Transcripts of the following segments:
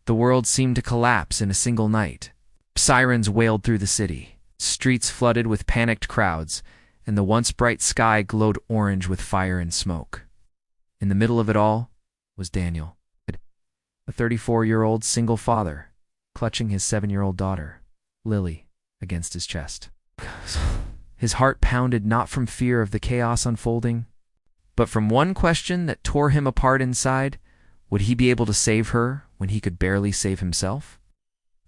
The world seemed to collapse in a single night. Sirens wailed through the city, streets flooded with panicked crowds, and the once bright sky glowed orange with fire and smoke. In the middle of it all was Daniel, a 34-year-old single father, clutching his 7-year-old daughter, Lily, against his chest. His heart pounded not from fear of the chaos unfolding, but from one question that tore him apart inside: would he be able to save her when he could barely save himself?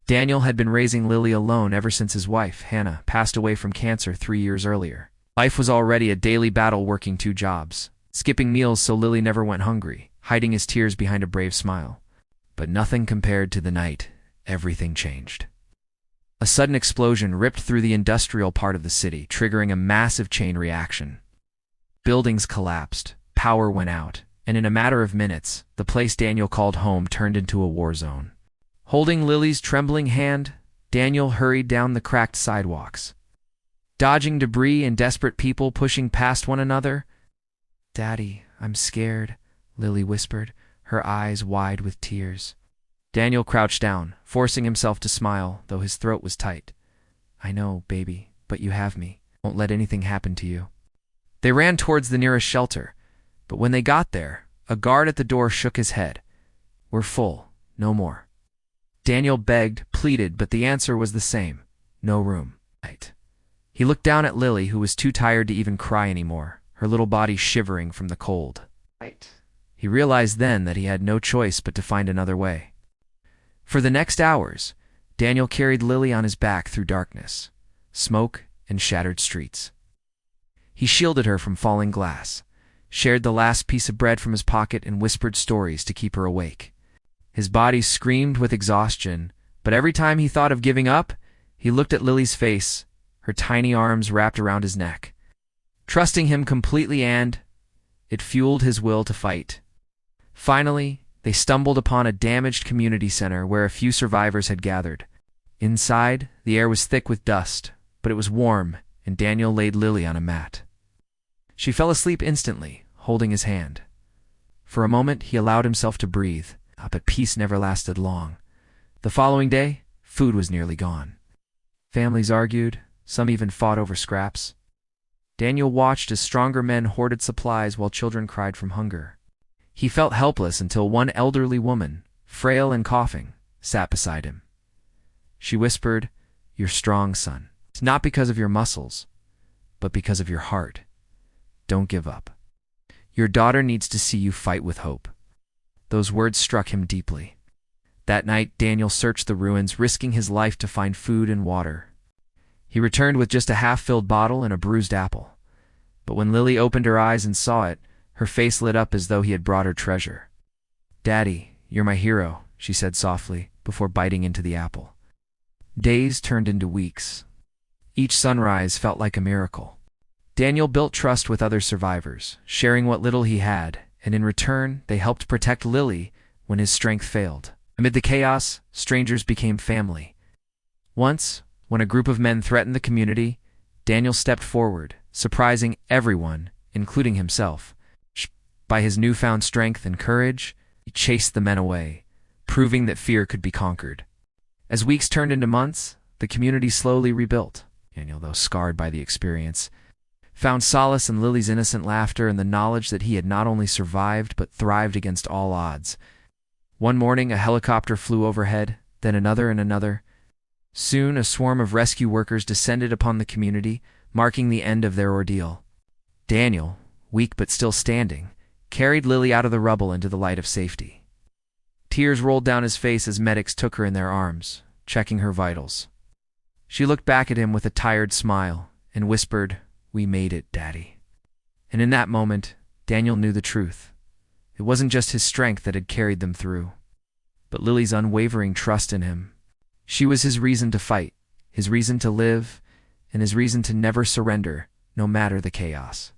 Daniel had been raising Lily alone ever since his wife, Hannah, passed away from cancer 3 years earlier. Life was already a daily battle, working 2 jobs, skipping meals so Lily never went hungry, hiding his tears behind a brave smile. But nothing compared to the night everything changed. A sudden explosion ripped through the industrial part of the city, triggering a massive chain reaction. Buildings collapsed, power went out, and in a matter of minutes, the place Daniel called home turned into a war zone. Holding Lily's trembling hand, Daniel hurried down the cracked sidewalks, dodging debris and desperate people pushing past one another. "Daddy, I'm scared," Lily whispered, her eyes wide with tears. Daniel crouched down, forcing himself to smile, though his throat was tight. "I know, baby, but you have me. Won't let anything happen to you." They ran towards the nearest shelter, but when they got there, a guard at the door shook his head. "We're full, no more." Daniel begged, pleaded, but the answer was the same: no room. He looked down at Lily, who was too tired to even cry anymore, her little body shivering from the cold. He realized then that he had no choice but to find another way. For the next hours, Daniel carried Lily on his back through darkness, smoke, and shattered streets. He shielded her from falling glass, shared the last piece of bread from his pocket, and whispered stories to keep her awake. His body screamed with exhaustion, but every time he thought of giving up, he looked at Lily's face, her tiny arms wrapped around his neck, trusting him completely, and it fueled his will to fight. Finally, they stumbled upon a damaged community center where a few survivors had gathered. Inside, the air was thick with dust, but it was warm, and Daniel laid Lily on a mat. She fell asleep instantly, holding his hand. For a moment, he allowed himself to breathe, but peace never lasted long. The following day, food was nearly gone. Families argued, some even fought over scraps. Daniel watched as stronger men hoarded supplies while children cried from hunger. He felt helpless until one elderly woman, frail and coughing, sat beside him. She whispered, "You're strong, son. It's not because of your muscles, but because of your heart. Don't give up. Your daughter needs to see you fight with hope." Those words struck him deeply. That night, Daniel searched the ruins, risking his life to find food and water. He returned with just a half-filled bottle and a bruised apple. But when Lily opened her eyes and saw it, her face lit up as though he had brought her treasure. "Daddy, you're my hero," she said softly, before biting into the apple. Days turned into weeks. Each sunrise felt like a miracle. Daniel built trust with other survivors, sharing what little he had, and in return, they helped protect Lily when his strength failed. Amid the chaos, strangers became family. Once, when a group of men threatened the community, Daniel stepped forward, surprising everyone, including himself. By his newfound strength and courage, he chased the men away, proving that fear could be conquered. As weeks turned into months, the community slowly rebuilt. Daniel, though scarred by the experience, found solace in Lily's innocent laughter and the knowledge that he had not only survived but thrived against all odds. One morning, a helicopter flew overhead, then another and another. Soon, a swarm of rescue workers descended upon the community, marking the end of their ordeal. Daniel, weak but still standing, carried Lily out of the rubble into the light of safety. Tears rolled down his face as medics took her in their arms, checking her vitals. She looked back at him with a tired smile and whispered, "We made it, Daddy." And in that moment, Daniel knew the truth. It wasn't just his strength that had carried them through, but Lily's unwavering trust in him. She was his reason to fight, his reason to live, and his reason to never surrender, no matter the chaos.